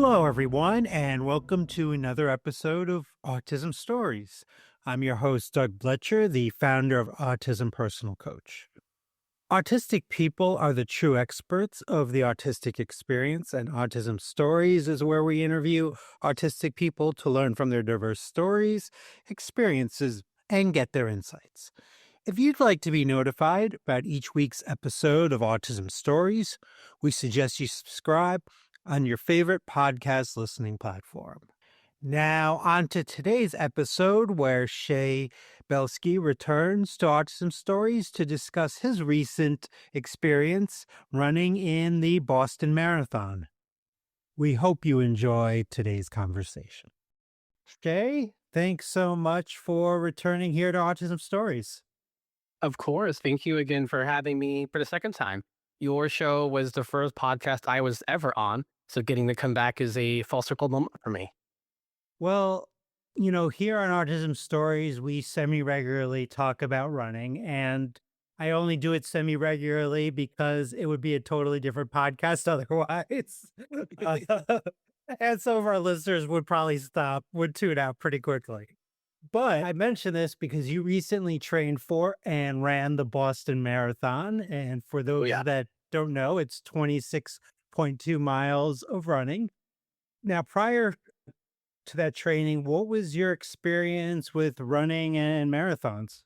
Hello, everyone, and welcome to another episode of Autism Stories. I'm your host, Doug Bletcher, the founder of Autism Personal Coach. Autistic people are the true experts of the autistic experience, and Autism Stories is where we interview autistic people to learn from their diverse stories, experiences, and get their insights. If you'd like to be notified about each week's episode of Autism Stories, we suggest you subscribe on your favorite podcast listening platform. Now, on to today's episode where Shea Belsky returns to Autism Stories to discuss his recent experience running in the Boston Marathon. We hope you enjoy today's conversation. Shea, thanks so much for returning here to Autism Stories. Of course. Thank you again for having me for the second time. Your show was the first podcast I was ever on, so getting to come back is a full circle moment for me. Well, here on Autism Stories, we semi-regularly talk about running, and I only do it semi-regularly because it would be a totally different podcast otherwise. And some of our listeners would probably would tune out pretty quickly. But I mention this because you recently trained for and ran the Boston Marathon. And for Oh, those yeah. that don't know, it's 26.2 miles of running. Now, prior to that training, what was your experience with running and marathons?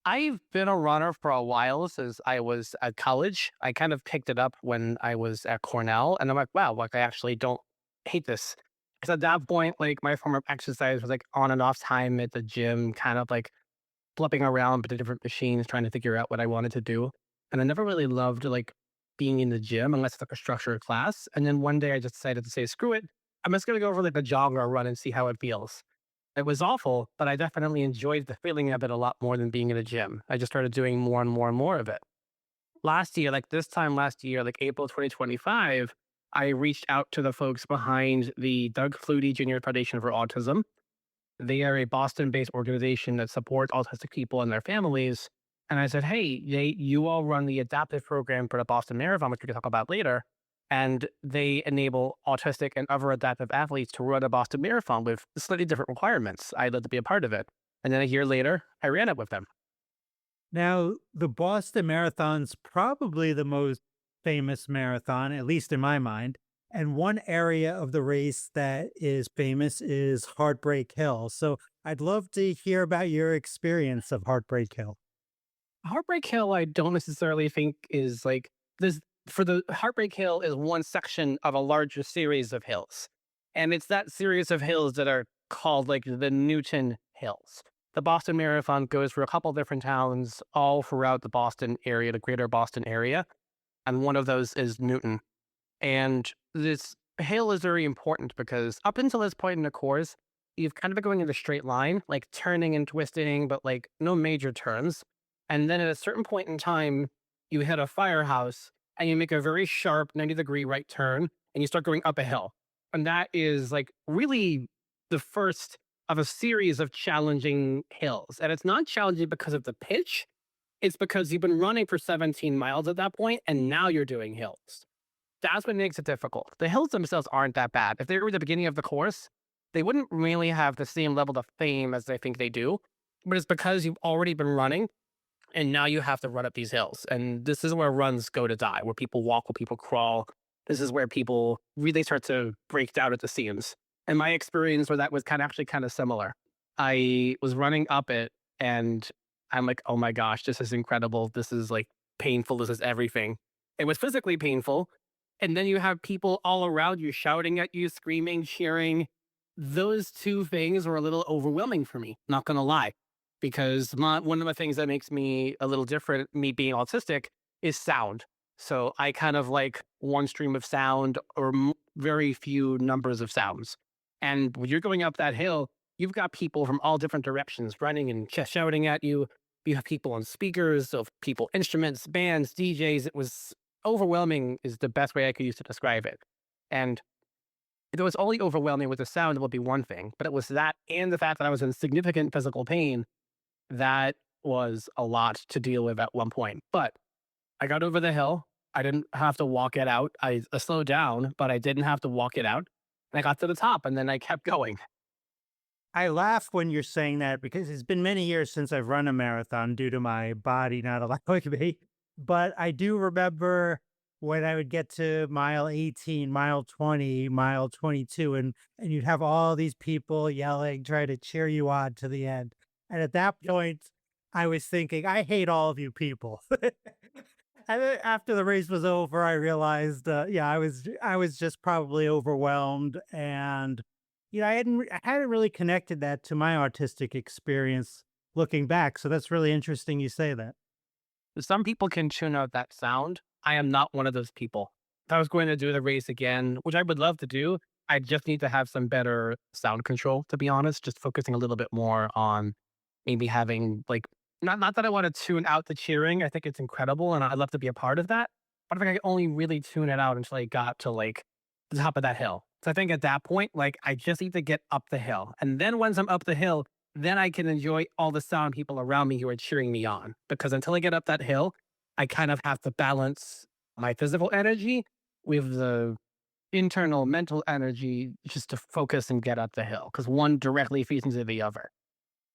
I've been a runner for a while since I was at college. I kind of picked it up when I was at Cornell, and I'm like, wow, like I actually don't hate this. Because at that point, like my form of exercise was like on and off time at the gym, kind of like flipping around with the different machines, trying to figure out what I wanted to do. And I never really loved like being in the gym unless it's like a structured class. And then one day I just decided to say, screw it. I'm just going to go over like a jog or a run and see how it feels. It was awful, but I definitely enjoyed the feeling of it a lot more than being in a gym. I just started doing more and more and more of it. Last year, like this time last year, like April 2025, I reached out to the folks behind the Doug Flutie Jr. Foundation for Autism. They are a Boston-based organization that supports autistic people and their families. And I said, hey, you all run the adaptive program for the Boston Marathon, which we can talk about later. And they enable autistic and other adaptive athletes to run a Boston Marathon with slightly different requirements. I'd love to be a part of it. And then a year later, I ran it with them. Now, the Boston Marathon's probably the most famous marathon, at least in my mind. And one area of the race that is famous is Heartbreak Hill. So I'd love to hear about your experience of Heartbreak Hill. Heartbreak Hill, I don't necessarily think is like this. For the Heartbreak Hill is one section of a larger series of hills. And it's that series of hills that are called like the Newton Hills. The Boston Marathon goes through a couple different towns all throughout the Boston area, the greater Boston area. And one of those is Newton. And this hill is very important because up until this point in the course, you've kind of been going in a straight line, like turning and twisting, but like no major turns. And then at a certain point in time, you hit a firehouse and you make a very sharp 90-degree right turn and you start going up a hill. And that is like really the first of a series of challenging hills. And it's not challenging because of the pitch, it's because you've been running for 17 miles at that point and now you're doing hills. That's what makes it difficult. The hills themselves aren't that bad. If they were at the beginning of the course, they wouldn't really have the same level of fame as I think they do. But it's because you've already been running and now you have to run up these hills. And this is where runs go to die, where people walk, where people crawl. This is where people really start to break down at the seams. And my experience where that was actually kind of similar. I was running up it and I'm like, oh my gosh, this is incredible. This is like painful. This is everything. It was physically painful. And then you have people all around you shouting at you, screaming, cheering. Those two things were a little overwhelming for me, not going to lie, because one of the things that makes me a little different, me being autistic, is sound. So I kind of like one stream of sound or very few numbers of sounds. And when you're going up that hill, you've got people from all different directions running and shouting at you. You have people on speakers, so people, instruments, bands, DJs. It was overwhelming is the best way I could use to describe it. And if it was only overwhelming with the sound, it would be one thing. But it was that and the fact that I was in significant physical pain that was a lot to deal with at one point. But I got over the hill I didn't have to walk it out. I slowed down, but I didn't have to walk it out. And I got to the top and then I kept going. I laugh when you're saying that because it's been many years since I've run a marathon due to my body not allowing me. But I do remember when I would get to mile 18, mile 20, mile 22, and you'd have all these people yelling, trying to cheer you on to the end. And at that point, I was thinking, I hate all of you people. And then after the race was over, I realized, yeah, I was just probably overwhelmed, and I hadn't really connected that to my autistic experience looking back. So that's really interesting you say that. Some people can tune out that sound. I am not one of those people. If I was going to do the race again, which I would love to do, I just need to have some better sound control, to be honest, just focusing a little bit more on maybe having like not that I want to tune out the cheering. I think it's incredible and I'd love to be a part of that. But I think I could only really tune it out until I got to like the top of that hill. So I think at that point, like I just need to get up the hill. And then once I'm up the hill, then I can enjoy all the sound people around me who are cheering me on. Because until I get up that hill, I kind of have to balance my physical energy with the internal mental energy just to focus and get up the hill because one directly feeds into the other.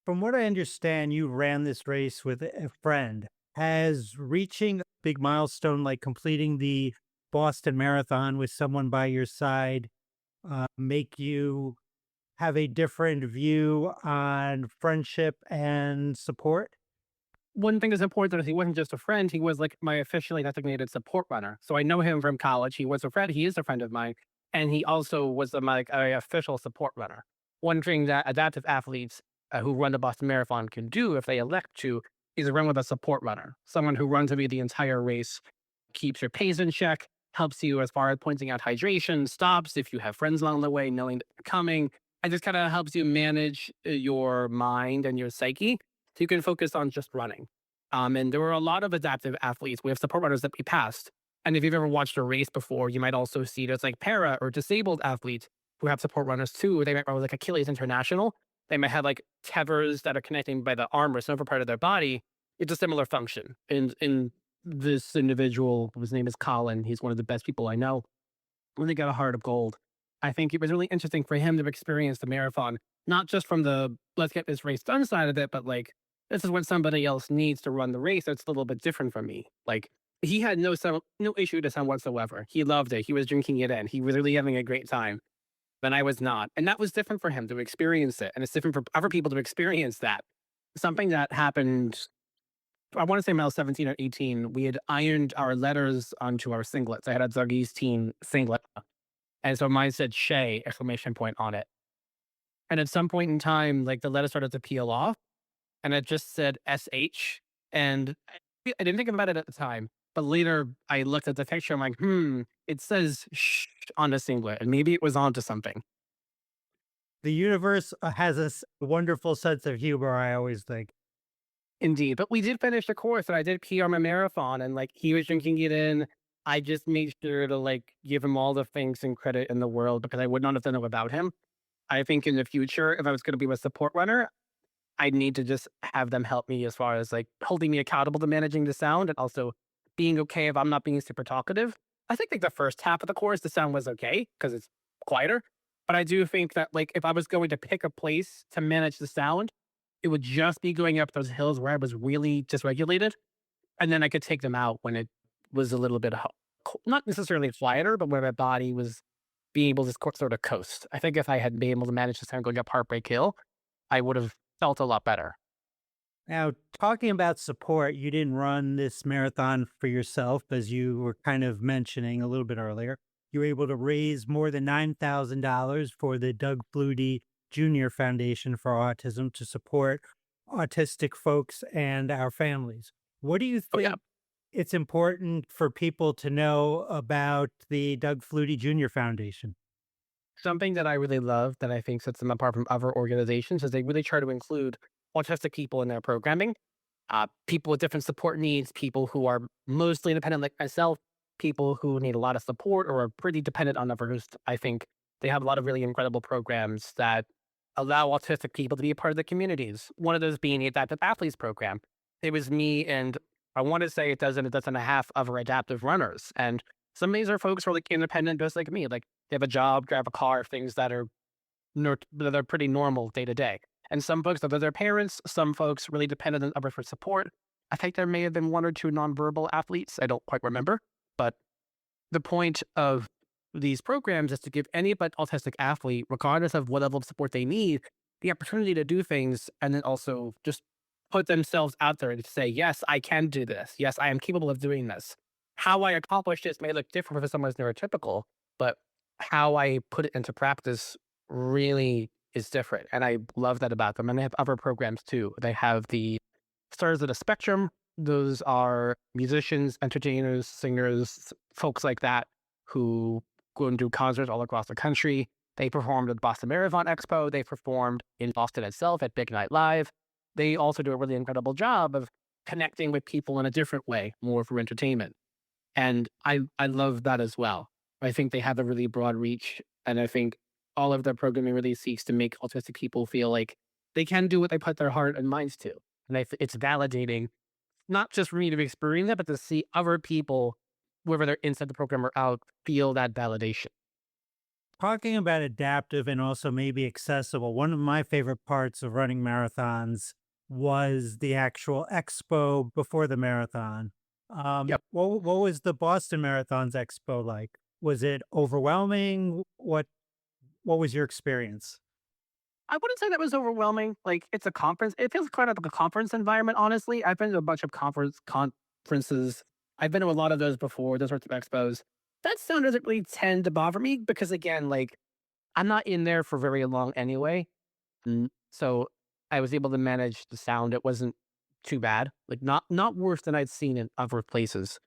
From what I understand, you ran this race with a friend. Has reaching a big milestone like completing the Boston Marathon with someone by your side make you have a different view on friendship and support? One thing that's important is he wasn't just a friend, he was like my officially designated support runner. So I know him from college. He was a friend, he is a friend of mine, and he also was my official support runner. One thing that adaptive athletes who run the Boston Marathon can do if they elect to is run with a support runner, someone who runs with you the entire race, keeps your pace in check, helps you as far as pointing out hydration, stops if you have friends along the way, knowing that they're coming, and just kind of helps you manage your mind and your psyche so you can focus on just running. And there were a lot of adaptive athletes. We have support runners that we passed. And if you've ever watched a race before, you might also see there's like para or disabled athletes who have support runners too. They might run with like Achilles International. They might have like tethers that are connecting by the arm or some other part of their body. It's a similar function. In this individual, whose name is Colin, he's one of the best people I know, really got a heart of gold. I think it was really interesting for him to experience the marathon, not just from the let's get this race done side of it, but like this is what somebody else needs to run the race. That's a little bit different from me. Like he had no issue to sound whatsoever. He loved it. He was drinking it in. He was really having a great time. And I was not. And that was different for him to experience it. And it's different for other people to experience that. Something that happened, I want to say when I was 17 or 18, we had ironed our letters onto our singlets. I had a Dougie's teen singlet. And so mine said Shea exclamation point on it. And at some point in time, like the letter started to peel off and it just said SH. And I didn't think about it at the time. But later I looked at the picture. I'm like, it says shh on the singlet. And maybe it was onto something. The universe has a wonderful sense of humor, I always think. Indeed. But we did finish the course and I did pee on my marathon and like he was drinking it in. I just made sure to like give him all the thanks and credit in the world because I would not have done it without him. I think in the future, if I was going to be a support runner, I need to just have them help me as far as like holding me accountable to managing the sound and also being okay if I'm not being super talkative. I think like the first half of the course, the sound was okay because it's quieter. But I do think that like if I was going to pick a place to manage the sound, it would just be going up those hills where I was really dysregulated. And then I could take them out when it was a little bit, not necessarily quieter, but where my body was being able to sort of coast. I think if I had been able to manage the sound going up Heartbreak Hill, I would have felt a lot better. Now, talking about support, you didn't run this marathon for yourself, as you were kind of mentioning a little bit earlier. You were able to raise more than $9,000 for the Doug Flutie Jr. Foundation for Autism to support autistic folks and our families. What do you Oh, yeah. think it's important for people to know about the Doug Flutie Jr. Foundation? Something that I really love that I think sets them apart from other organizations is they really try to include autistic people in their programming, people with different support needs, people who are mostly independent like myself, people who need a lot of support or are pretty dependent on others. I think they have a lot of really incredible programs that allow autistic people to be a part of the communities. One of those being the Adaptive Athletes program. It was me and I want to say a dozen and a half other adaptive runners. And some of these are folks who are like independent, just like me. Like they have a job, drive a car, things that are that are pretty normal day to day. And some folks, are their parents, some folks really dependent on others for support. I think there may have been one or two nonverbal athletes. I don't quite remember. But the point of these programs is to give any but autistic athlete, regardless of what level of support they need, the opportunity to do things and then also just put themselves out there and say, yes, I can do this. Yes, I am capable of doing this. How I accomplish this may look different for someone's neurotypical, but how I put it into practice really is different. And I love that about them. And they have other programs too. They have the Stars of the Spectrum. Those are musicians, entertainers, singers, folks like that who go and do concerts all across the country. They performed at the Boston Marathon Expo. They performed in Boston itself at Big Night Live. They also do a really incredible job of connecting with people in a different way, more for entertainment. And I love that as well. I think they have a really broad reach. And I think all of their programming really seeks to make autistic people feel like they can do what they put their heart and minds to. And it's validating, not just for me to experience that, but to see other people, whether they're inside the program or out, feel that validation. Talking about adaptive and also maybe accessible, one of my favorite parts of running marathons was the actual expo before the marathon. Yep. What was the Boston Marathon's expo like? Was it overwhelming? What was your experience? I wouldn't say that was overwhelming. Like it's a conference. It feels kind of like a conference environment, honestly. I've been to a bunch of conferences. I've been to a lot of those before, those sorts of expos. That sound doesn't really tend to bother me because again, like I'm not in there for very long anyway. So I was able to manage the sound. It wasn't too bad. Like not worse than I'd seen in other places.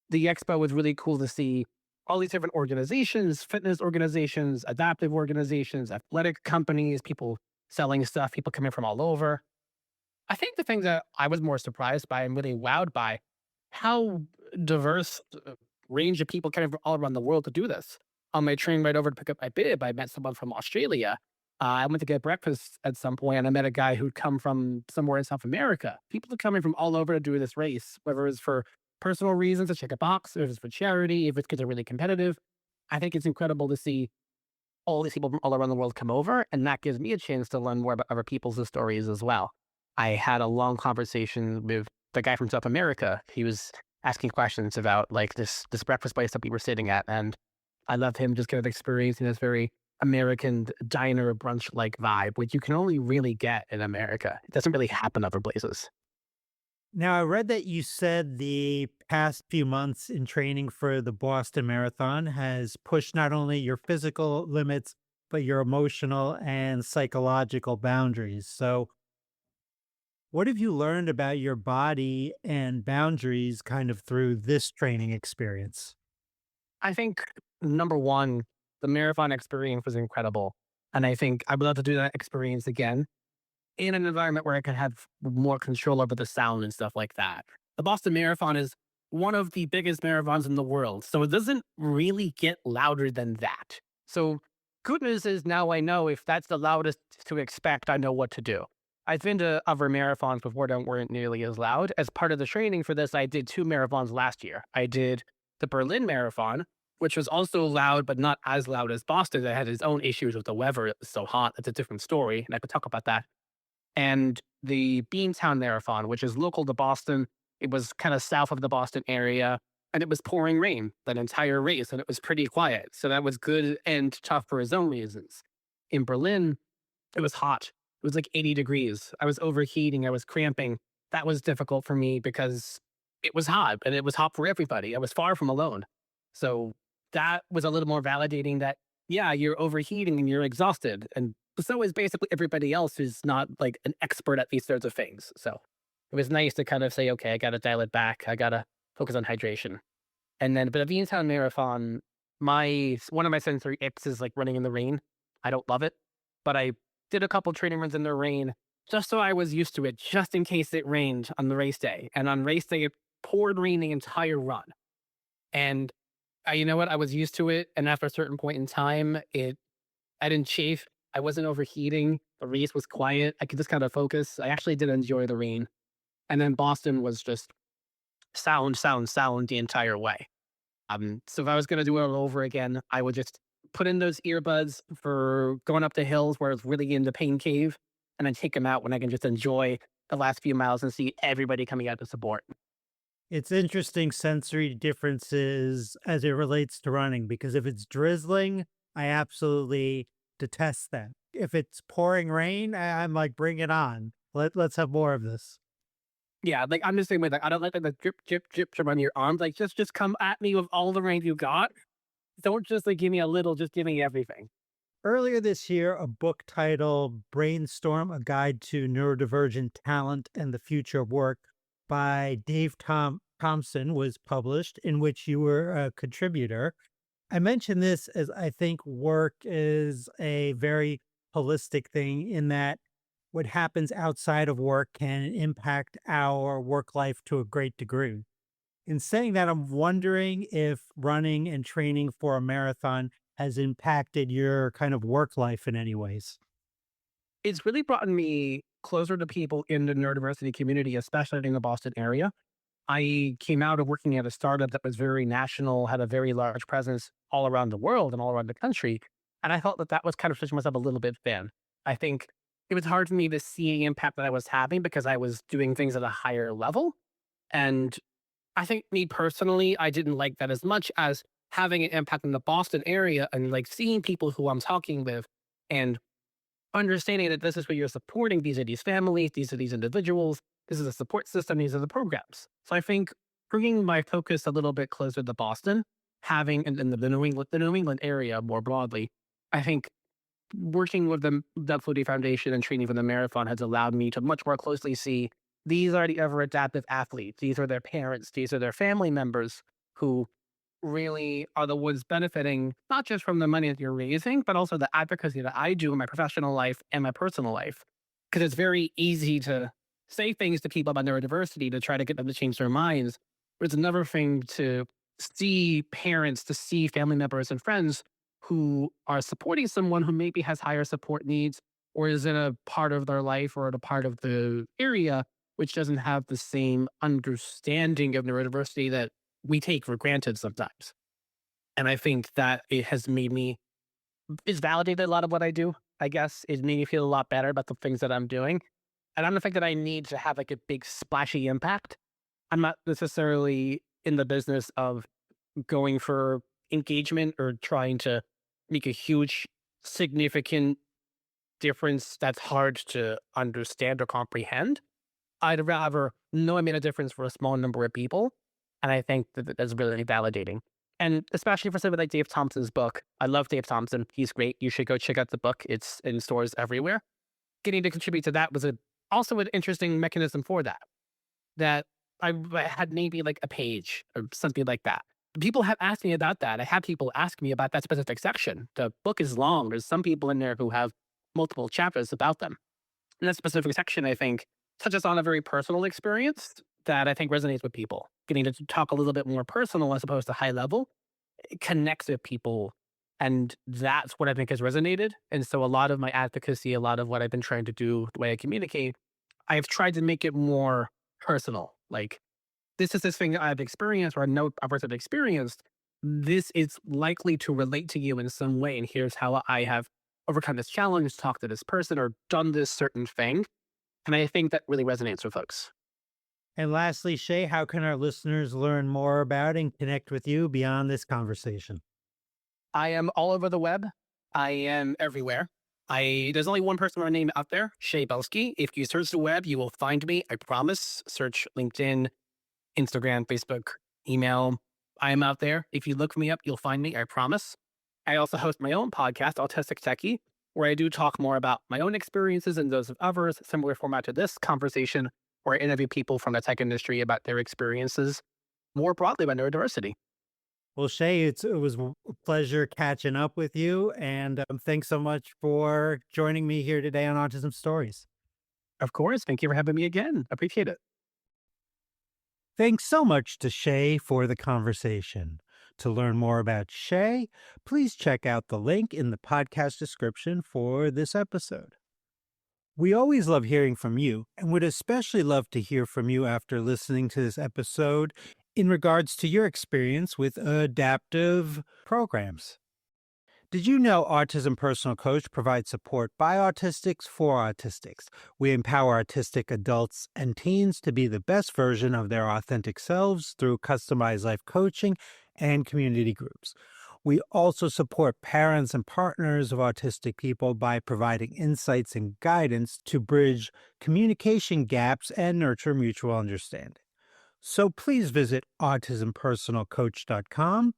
The expo was really cool to see all these different organizations, fitness organizations, adaptive organizations, athletic companies, people selling stuff, people coming from all over. I think the thing that I was more surprised by and really wowed by how diverse range of people coming from all around the world to do this. On my train right over to pick up my bib, I met someone from Australia. I went to get breakfast at some point and I met a guy who'd come from somewhere in South America. People are coming from all over to do this race, whether it's for personal reasons to check a box, if it's for charity, if it's because they're really competitive. I think it's incredible to see all these people from all around the world come over, and that gives me a chance to learn more about other people's stories as well. I had a long conversation with the guy from South America. He was asking questions about like this breakfast place that we were sitting at, and I loved him just kind of experiencing this very American diner brunch like vibe, which you can only really get in America. It doesn't really happen other places. Now, I read that you said the past few months in training for the Boston Marathon has pushed not only your physical limits, but your emotional and psychological boundaries. So, what have you learned about your body and boundaries kind of through this training experience? I think number one, the marathon experience was incredible. And I think I would love to do that experience again in an environment where I could have more control over the sound and stuff like that. The Boston Marathon is one of the biggest marathons in the world. So it doesn't really get louder than that. So good news is now I know if that's the loudest to expect, I know what to do. I've been to other marathons before that weren't nearly as loud. As part of the training for this, I did two marathons last year. I did the Berlin Marathon, which was also loud, but not as loud as Boston. That had its own issues with the weather. It was so hot. It's a different story. And I could talk about that. And the Beantown Marathon, which is local to Boston. It was kind of south of the Boston area, and it was pouring rain that entire race, and it was pretty quiet. So that was good and tough for its own reasons. In Berlin, it was hot. It was like 80 degrees. I was overheating. I was cramping. That was difficult for me because it was hot and it was hot for everybody. I was far from alone. So that was a little more validating that, yeah, you're overheating and you're exhausted. And so is basically everybody else who's not like an expert at these sorts of things. So it was nice to kind of say, okay, I got to dial it back. I got to focus on hydration. And then, but at the Beantown Marathon, one of my sensory icks is like running in the rain. I don't love it, but I did a couple training runs in the rain just so I was used to it, just in case it rained on the race day. And on race day, it poured rain the entire run. And you know what? I was used to it. And after a certain point in time, I didn't chafe. I wasn't overheating. The race was quiet. I could just kind of focus. I actually did enjoy the rain. And then Boston was just sound, sound, sound the entire way. So if I was going to do it all over again, I would just put in those earbuds for going up the hills where it's really in the pain cave, and then take them out when I can just enjoy the last few miles and see everybody coming out to support. It's interesting sensory differences as it relates to running because if it's drizzling, I absolutely detest that. If it's pouring rain, I'm like, bring it on. Let's have more of this. Yeah, like I'm the same way. Like I don't like the drip, drip, drip from on your arms. Like just come at me with all the rain you got. Don't just like give me a little. Just give me everything. Earlier this year, a book titled Brainstorm, A Guide to Neurodivergent Talent and the Future of Work by Thompson was published, in which you were a contributor. I mention this as I think work is a very holistic thing in that what happens outside of work can impact our work life to a great degree. In saying that, I'm wondering if running and training for a marathon has impacted your kind of work life in any ways. It's really brought me closer to people in the neurodiversity community, especially in the Boston area. I came out of working at a startup that was very national, had a very large presence all around the world and all around the country. And I felt that that was kind of stretching myself a little bit thin. I think it was hard for me to see the impact that I was having because I was doing things at a higher level. And I think me personally, I didn't like that as much as having an impact in the Boston area and like seeing people who I'm talking with and understanding that this is what you're supporting. These are these families, these are these individuals, this is a support system, these are the programs. So I think bringing my focus a little bit closer to Boston, having in the New England area more broadly, I think working with the Flutie Foundation and training for the marathon has allowed me to much more closely see these are the ever adaptive athletes. These are their parents. These are their family members who really are the ones benefiting not just from the money that you're raising, but also the advocacy that I do in my professional life and my personal life. Because it's very easy to say things to people about neurodiversity to try to get them to change their minds. But it's another thing to see parents, to see family members and friends who are supporting someone who maybe has higher support needs or is in a part of their life or at a part of the area which doesn't have the same understanding of neurodiversity that we take for granted sometimes. And I think that it has made me it's validated a lot of what I do, I guess. It made me feel a lot better about the things that I'm doing. And I don't think that I need to have like a big splashy impact. I'm not necessarily in the business of going for engagement or trying to make a huge, significant difference that's hard to understand or comprehend. I'd rather know I made a difference for a small number of people. And I think that that's really validating. And especially for somebody like Dave Thompson's book. I love Dave Thompson. He's great. You should go check out the book. It's in stores everywhere. Getting to contribute to that was also an interesting mechanism for that. That I had maybe like a page or something like that. People have asked me about that. I had people ask me about that specific section. The book is long. There's some people in there who have multiple chapters about them. And that specific section, I think, touches on a very personal experience that I think resonates with people. Getting to talk a little bit more personal as opposed to high level, it connects with people. And that's what I think has resonated. And so a lot of my advocacy, a lot of what I've been trying to do, the way I communicate, I've tried to make it more personal. Like, this is this thing that I've experienced or I know others have experienced. This is likely to relate to you in some way. And here's how I have overcome this challenge, talked to this person, or done this certain thing. And I think that really resonates with folks. And lastly, Shay, how can our listeners learn more about and connect with you beyond this conversation? I am all over the web. I am everywhere. There's only one person with my name out there, Shea Belsky. If you search the web, you will find me. I promise. Search LinkedIn, Instagram, Facebook, email. I am out there. If you look me up, you'll find me. I promise. I also host my own podcast, Autistic Techie, where I do talk more about my own experiences and those of others, similar format to this conversation, where I interview people from the tech industry about their experiences more broadly about neurodiversity. Well, Shay, it was a pleasure catching up with you. And thanks so much for joining me here today on Autism Stories. Of course. Thank you for having me again. Appreciate it. Thanks so much to Shay for the conversation. To learn more about Shay, please check out the link in the podcast description for this episode. We always love hearing from you and would especially love to hear from you after listening to this episode in regards to your experience with adaptive programs. Did you know Autism Personal Coach provides support by autistics for autistics? We empower autistic adults and teens to be the best version of their authentic selves through customized life coaching and community groups. We also support parents and partners of autistic people by providing insights and guidance to bridge communication gaps and nurture mutual understanding. So please visit autismpersonalcoach.com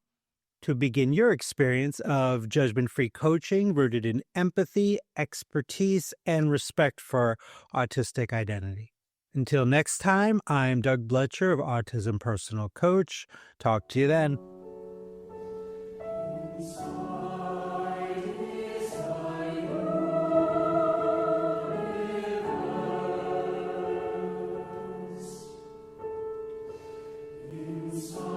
to begin your experience of judgment-free coaching rooted in empathy, expertise, and respect for autistic identity. Until next time, I'm Doug Bletcher of Autism Personal Coach. Talk to you then. Inside